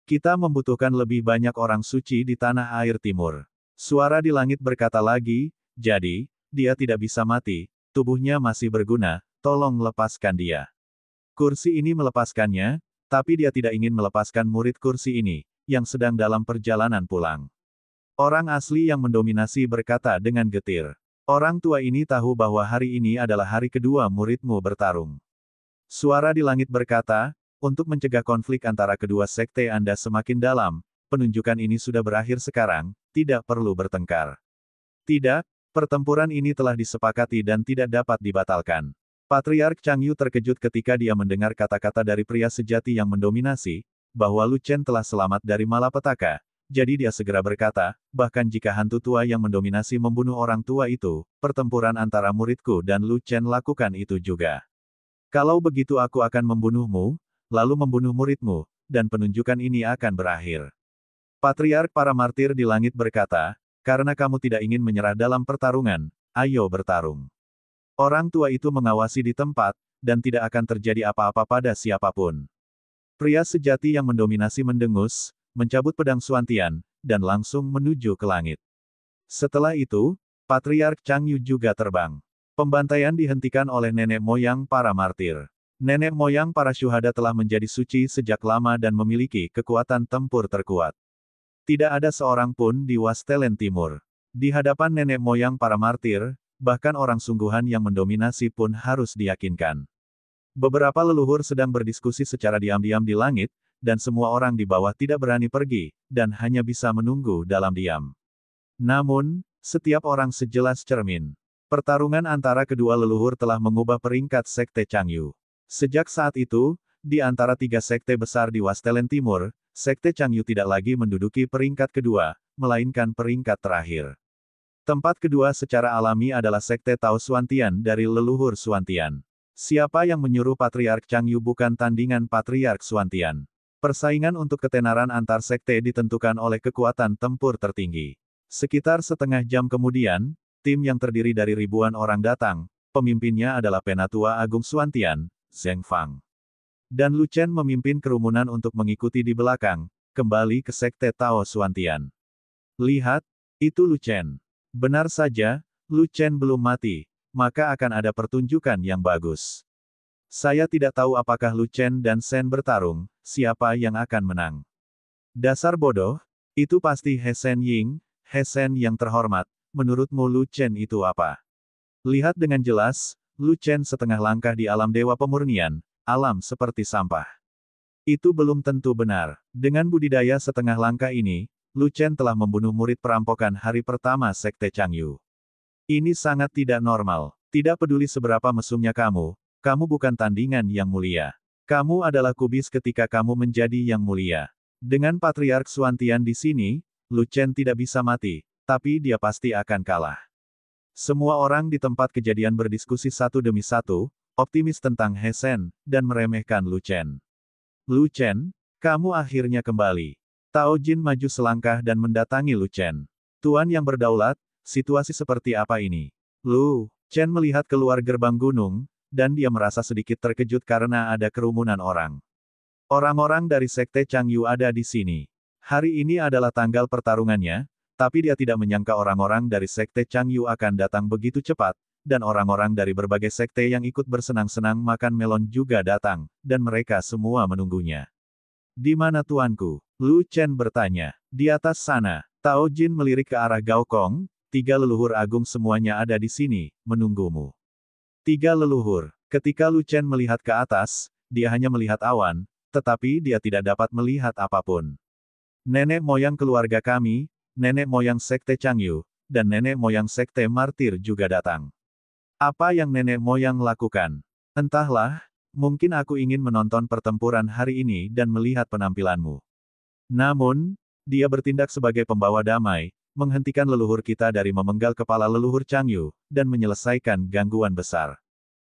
Kita membutuhkan lebih banyak orang suci di tanah air timur. Suara di langit berkata lagi, jadi, dia tidak bisa mati, tubuhnya masih berguna, tolong lepaskan dia. Kursi ini melepaskannya, tapi dia tidak ingin melepaskan murid kursi ini, yang sedang dalam perjalanan pulang. Orang asli yang mendominasi berkata dengan getir. Orang tua ini tahu bahwa hari ini adalah hari kedua muridmu bertarung. Suara di langit berkata, untuk mencegah konflik antara kedua sekte Anda semakin dalam, penunjukan ini sudah berakhir sekarang, tidak perlu bertengkar. Tidak, pertempuran ini telah disepakati dan tidak dapat dibatalkan. Patriark Changyu terkejut ketika dia mendengar kata-kata dari pria sejati yang mendominasi, bahwa Lu Chen telah selamat dari malapetaka. Jadi dia segera berkata, bahkan jika hantu tua yang mendominasi membunuh orang tua itu, pertempuran antara muridku dan Lu Chen lakukan itu juga. Kalau begitu aku akan membunuhmu, lalu membunuh muridmu, dan penunjukan ini akan berakhir. Patriark para martir di langit berkata, karena kamu tidak ingin menyerah dalam pertarungan, ayo bertarung. Orang tua itu mengawasi di tempat, dan tidak akan terjadi apa-apa pada siapapun. Pria sejati yang mendominasi mendengus, mencabut pedang Xuantian, dan langsung menuju ke langit. Setelah itu, Patriark Changyu juga terbang. Pembantaian dihentikan oleh nenek moyang para martir. Nenek moyang para syuhada telah menjadi suci sejak lama dan memiliki kekuatan tempur terkuat. Tidak ada seorang pun di Wastelen Timur. Di hadapan nenek moyang para martir, bahkan orang sungguhan yang mendominasi pun harus diyakinkan. Beberapa leluhur sedang berdiskusi secara diam-diam di langit, dan semua orang di bawah tidak berani pergi, dan hanya bisa menunggu dalam diam. Namun, setiap orang sejelas cermin. Pertarungan antara kedua leluhur telah mengubah peringkat Sekte Changyu. Sejak saat itu, di antara tiga sekte besar di Wastelen Timur, Sekte Changyu tidak lagi menduduki peringkat kedua, melainkan peringkat terakhir. Tempat kedua secara alami adalah Sekte Tao Xuantian dari leluhur Xuantian. Siapa yang menyuruh Patriark Changyu bukan tandingan Patriark Xuantian. Persaingan untuk ketenaran antar sekte ditentukan oleh kekuatan tempur tertinggi. Sekitar setengah jam kemudian, tim yang terdiri dari ribuan orang datang, pemimpinnya adalah Penatua Agung Xuantian, Zheng Fang. Dan Lu Chen memimpin kerumunan untuk mengikuti di belakang, kembali ke Sekte Tao Xuantian. Lihat, itu Lu Chen. Benar saja, Lu Chen belum mati, maka akan ada pertunjukan yang bagus. Saya tidak tahu apakah Lu Chen dan Shen bertarung, siapa yang akan menang. Dasar bodoh, itu pasti He Shen Ying, He Shen yang terhormat, menurutmu Lu Chen itu apa? Lihat dengan jelas, Lu Chen setengah langkah di alam dewa pemurnian, alam seperti sampah. Itu belum tentu benar. Dengan budidaya setengah langkah ini, Lu Chen telah membunuh murid perampokan hari pertama Sekte Changyu. Ini sangat tidak normal. Tidak peduli seberapa mesumnya kamu bukan tandingan yang mulia. Kamu adalah kubis ketika kamu menjadi yang mulia. Dengan Patriark Xuantian di sini, Lu Chen tidak bisa mati, tapi dia pasti akan kalah. Semua orang di tempat kejadian berdiskusi satu demi satu, optimis tentang He Shen, dan meremehkan Lu Chen. Lu Chen, kamu akhirnya kembali. Tao Jin maju selangkah dan mendatangi Lu Chen. Tuan yang berdaulat, situasi seperti apa ini? Lu Chen melihat keluar gerbang gunung, dan dia merasa sedikit terkejut karena ada kerumunan orang. Orang-orang dari Sekte Changyu ada di sini. Hari ini adalah tanggal pertarungannya, tapi dia tidak menyangka orang-orang dari Sekte Changyu akan datang begitu cepat, dan orang-orang dari berbagai sekte yang ikut bersenang-senang makan melon juga datang, dan mereka semua menunggunya. Di mana tuanku? Lu Chen bertanya. Di atas sana. Tao Jin melirik ke arah Gao Kong, 3 leluhur agung semuanya ada di sini, menunggumu. 3 leluhur. Ketika Lu Chen melihat ke atas, dia hanya melihat awan, tetapi dia tidak dapat melihat apapun. Nenek moyang keluarga kami, nenek moyang Sekte Changyu, dan nenek moyang Sekte Martir juga datang. Apa yang nenek moyang lakukan? Entahlah, mungkin aku ingin menonton pertempuran hari ini dan melihat penampilanmu. Namun, dia bertindak sebagai pembawa damai, menghentikan leluhur kita dari memenggal kepala leluhur Changyu, dan menyelesaikan gangguan besar.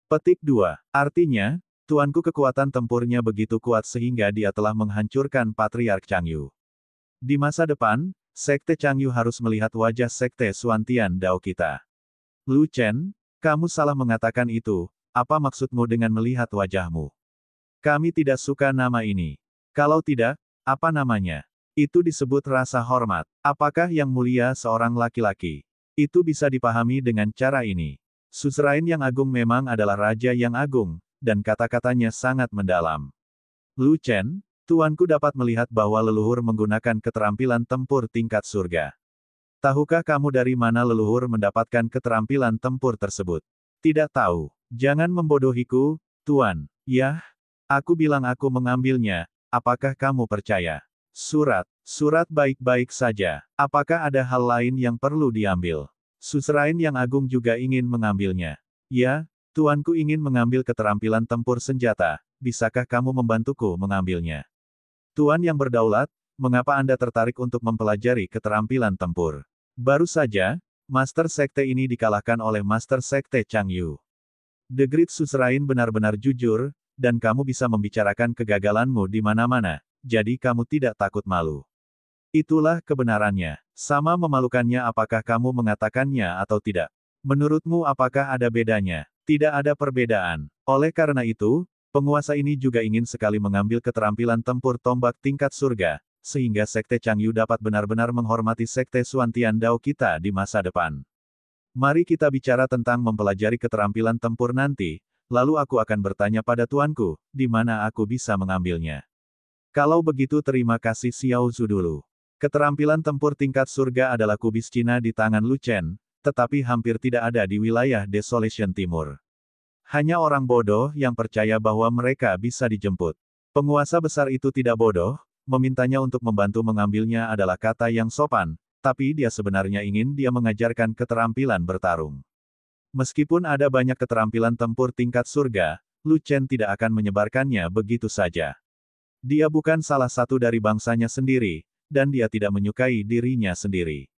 Petik 2. Artinya, tuanku kekuatan tempurnya begitu kuat sehingga dia telah menghancurkan Patriark Changyu. Di masa depan, Sekte Changyu harus melihat wajah Sekte Xuantian Dao kita. Lu Chen, kamu salah mengatakan itu, apa maksudmu dengan melihat wajahmu? Kami tidak suka nama ini. Kalau tidak, apa namanya? Itu disebut rasa hormat. Apakah yang mulia seorang laki-laki? Itu bisa dipahami dengan cara ini. Suzerain yang agung memang adalah raja yang agung, dan kata-katanya sangat mendalam. Lu Chen, tuanku dapat melihat bahwa leluhur menggunakan keterampilan tempur tingkat surga. Tahukah kamu dari mana leluhur mendapatkan keterampilan tempur tersebut? Tidak tahu. Jangan membodohiku, Tuan. Yah, aku bilang aku mengambilnya, apakah kamu percaya? Surat baik-baik saja. Apakah ada hal lain yang perlu diambil? Suzerain yang agung juga ingin mengambilnya. Ya, tuanku ingin mengambil keterampilan tempur senjata, bisakah kamu membantuku mengambilnya? Tuan yang berdaulat, mengapa Anda tertarik untuk mempelajari keterampilan tempur? Baru saja, Master Sekte ini dikalahkan oleh Master Sekte Changyu. The Great Suzerain benar-benar jujur, dan kamu bisa membicarakan kegagalanmu di mana-mana, jadi kamu tidak takut malu. Itulah kebenarannya. Sama memalukannya apakah kamu mengatakannya atau tidak. Menurutmu apakah ada bedanya? Tidak ada perbedaan. Oleh karena itu, penguasa ini juga ingin sekali mengambil keterampilan tempur tombak tingkat surga, sehingga Sekte Changyu dapat benar-benar menghormati Sekte Xuantian Dao kita di masa depan. Mari kita bicara tentang mempelajari keterampilan tempur nanti, lalu aku akan bertanya pada tuanku, di mana aku bisa mengambilnya. Kalau begitu terima kasih Xiao Zhu dulu. Keterampilan tempur tingkat surga adalah kubis Cina di tangan Lu Chen, tetapi hampir tidak ada di wilayah Desolation Timur. Hanya orang bodoh yang percaya bahwa mereka bisa dijemput. Penguasa besar itu tidak bodoh, memintanya untuk membantu mengambilnya adalah kata yang sopan, tapi dia sebenarnya ingin dia mengajarkan keterampilan bertarung. Meskipun ada banyak keterampilan tempur tingkat surga, Lu Chen tidak akan menyebarkannya begitu saja. Dia bukan salah satu dari bangsanya sendiri, dan dia tidak menyukai dirinya sendiri.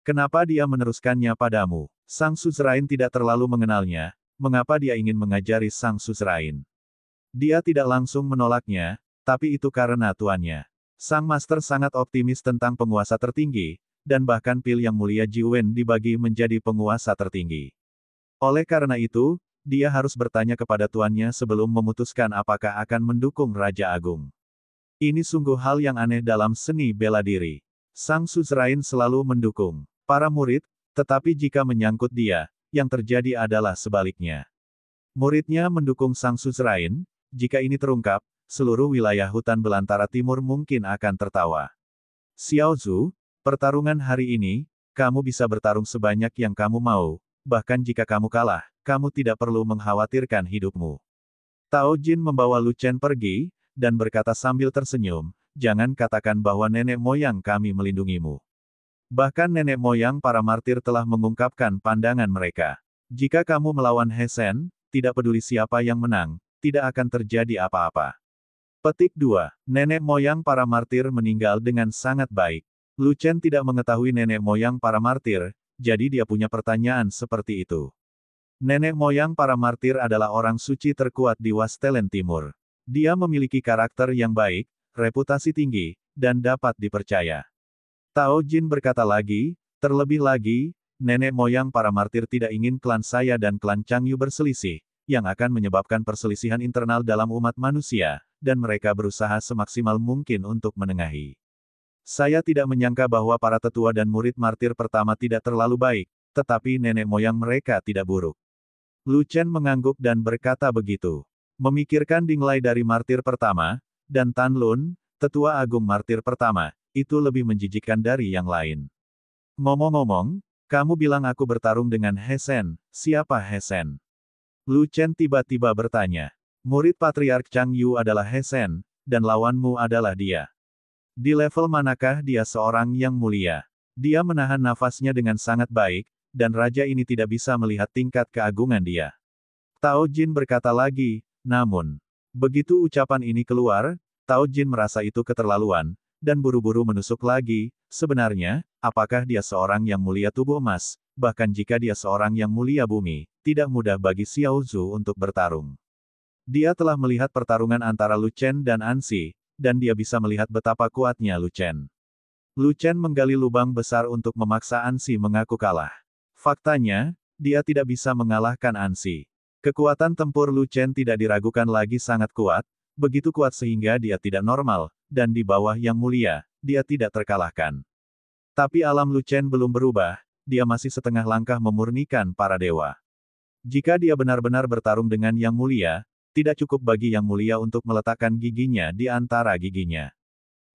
Kenapa dia meneruskannya padamu? Sang Suzerain tidak terlalu mengenalnya, mengapa dia ingin mengajari Sang Suzerain? Dia tidak langsung menolaknya, tapi itu karena tuannya. Sang Master sangat optimis tentang penguasa tertinggi, dan bahkan pil yang mulia Jiwen dibagi menjadi penguasa tertinggi. Oleh karena itu, dia harus bertanya kepada tuannya sebelum memutuskan apakah akan mendukung Raja Agung. Ini sungguh hal yang aneh dalam seni bela diri. Sang Suzerain selalu mendukung para murid, tetapi jika menyangkut dia, yang terjadi adalah sebaliknya. Muridnya mendukung Sang Suzerain, jika ini terungkap, seluruh wilayah hutan belantara timur mungkin akan tertawa. Xiao Zhu, pertarungan hari ini, kamu bisa bertarung sebanyak yang kamu mau, bahkan jika kamu kalah, kamu tidak perlu mengkhawatirkan hidupmu. Tao Jin membawa Lu Chen pergi, dan berkata sambil tersenyum, jangan katakan bahwa nenek moyang kami melindungimu. Bahkan nenek moyang para martir telah mengungkapkan pandangan mereka. Jika kamu melawan He Shen, tidak peduli siapa yang menang, tidak akan terjadi apa-apa. Petik 2. Nenek moyang para martir meninggal dengan sangat baik. Lu Chen tidak mengetahui nenek moyang para martir, jadi dia punya pertanyaan seperti itu. Nenek moyang para martir adalah orang suci terkuat di Wastelen Timur. Dia memiliki karakter yang baik, reputasi tinggi, dan dapat dipercaya. Tao Jin berkata lagi, terlebih lagi, nenek moyang para martir tidak ingin klan saya dan klan Changyu berselisih, yang akan menyebabkan perselisihan internal dalam umat manusia, dan mereka berusaha semaksimal mungkin untuk menengahi. Saya tidak menyangka bahwa para tetua dan murid martir pertama tidak terlalu baik, tetapi nenek moyang mereka tidak buruk. Lu Chen mengangguk dan berkata begitu. Memikirkan dinilai dari martir pertama, dan Tan Lun, tetua agung martir pertama, itu lebih menjijikkan dari yang lain. Ngomong-ngomong, kamu bilang aku bertarung dengan He Shen, siapa He Shen? Lu Chen tiba-tiba bertanya. Murid Patriark Changyu adalah He Shen, dan lawanmu adalah dia. Di level manakah dia seorang yang mulia? Dia menahan nafasnya dengan sangat baik, dan raja ini tidak bisa melihat tingkat keagungan dia. Tao Jin berkata lagi, namun, begitu ucapan ini keluar, Tao Jin merasa itu keterlaluan, dan buru-buru menusuk lagi, sebenarnya, apakah dia seorang yang mulia tubuh emas, bahkan jika dia seorang yang mulia bumi, tidak mudah bagi Xiao Zhu untuk bertarung. Dia telah melihat pertarungan antara Lu Chen dan Ansi, dan dia bisa melihat betapa kuatnya Lu Chen. Lu Chen menggali lubang besar untuk memaksa Ansi mengaku kalah. Faktanya, dia tidak bisa mengalahkan Ansi. Kekuatan tempur Lu Chen tidak diragukan lagi sangat kuat, begitu kuat sehingga dia tidak normal, dan di bawah yang mulia, dia tidak terkalahkan. Tapi alam Lu Chen belum berubah, dia masih setengah langkah memurnikan para dewa. Jika dia benar-benar bertarung dengan yang mulia, tidak cukup bagi yang mulia untuk meletakkan giginya di antara giginya.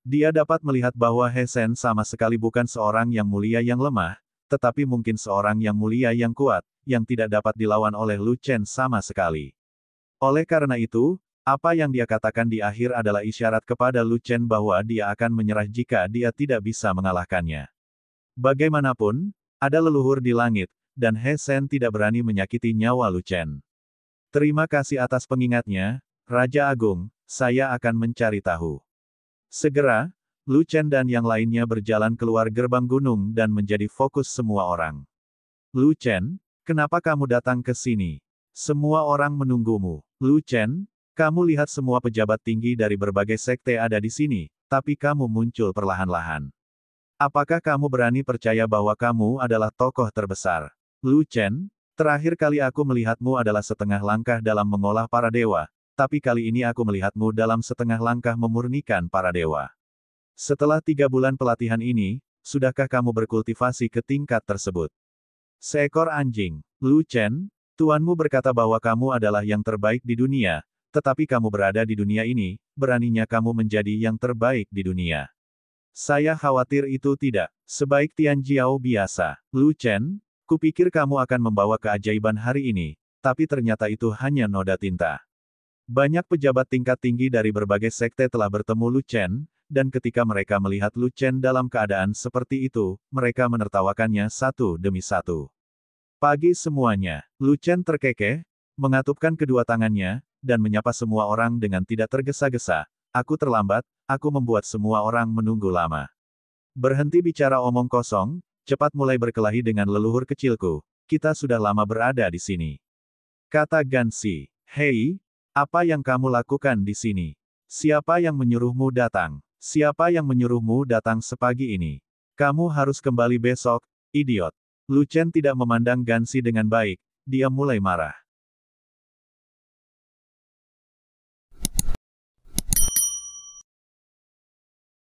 Dia dapat melihat bahwa He Shen sama sekali bukan seorang yang mulia yang lemah, tetapi mungkin seorang yang mulia yang kuat, yang tidak dapat dilawan oleh Lu Chen sama sekali. Oleh karena itu, apa yang dia katakan di akhir adalah isyarat kepada Lu Chen bahwa dia akan menyerah jika dia tidak bisa mengalahkannya. Bagaimanapun, ada leluhur di langit, dan He Shen tidak berani menyakiti nyawa Lu Chen. Terima kasih atas pengingatnya, Raja Agung, saya akan mencari tahu. Segera, Lu Chen dan yang lainnya berjalan keluar gerbang gunung dan menjadi fokus semua orang. Lu Chen, kenapa kamu datang ke sini? Semua orang menunggumu. Lu Chen, kamu lihat semua pejabat tinggi dari berbagai sekte ada di sini, tapi kamu muncul perlahan-lahan. Apakah kamu berani percaya bahwa kamu adalah tokoh terbesar? Lu Chen, terakhir kali aku melihatmu adalah setengah langkah dalam mengolah para dewa, tapi kali ini aku melihatmu dalam setengah langkah memurnikan para dewa. Setelah 3 bulan pelatihan ini, sudahkah kamu berkultivasi ke tingkat tersebut? Seekor anjing. Lu Chen, tuanmu berkata bahwa kamu adalah yang terbaik di dunia, tetapi kamu berada di dunia ini, beraninya kamu menjadi yang terbaik di dunia. Saya khawatir itu tidak sebaik Tian Jiao biasa. Lu Chen, kupikir kamu akan membawa keajaiban hari ini, tapi ternyata itu hanya noda tinta. Banyak pejabat tingkat tinggi dari berbagai sekte telah bertemu Lu Chen, dan ketika mereka melihat Lu Chen dalam keadaan seperti itu, mereka menertawakannya satu demi satu. Pagi semuanya, Lu Chen terkekeh, mengatupkan kedua tangannya, dan menyapa semua orang dengan tidak tergesa-gesa. Aku terlambat, aku membuat semua orang menunggu lama. Berhenti bicara omong kosong, cepat mulai berkelahi dengan leluhur kecilku, kita sudah lama berada di sini. Kata Gansi, hei, apa yang kamu lakukan di sini? Siapa yang menyuruhmu datang? Siapa yang menyuruhmu datang sepagi ini? Kamu harus kembali besok, idiot. Lu Chen tidak memandang Gansi dengan baik, dia mulai marah.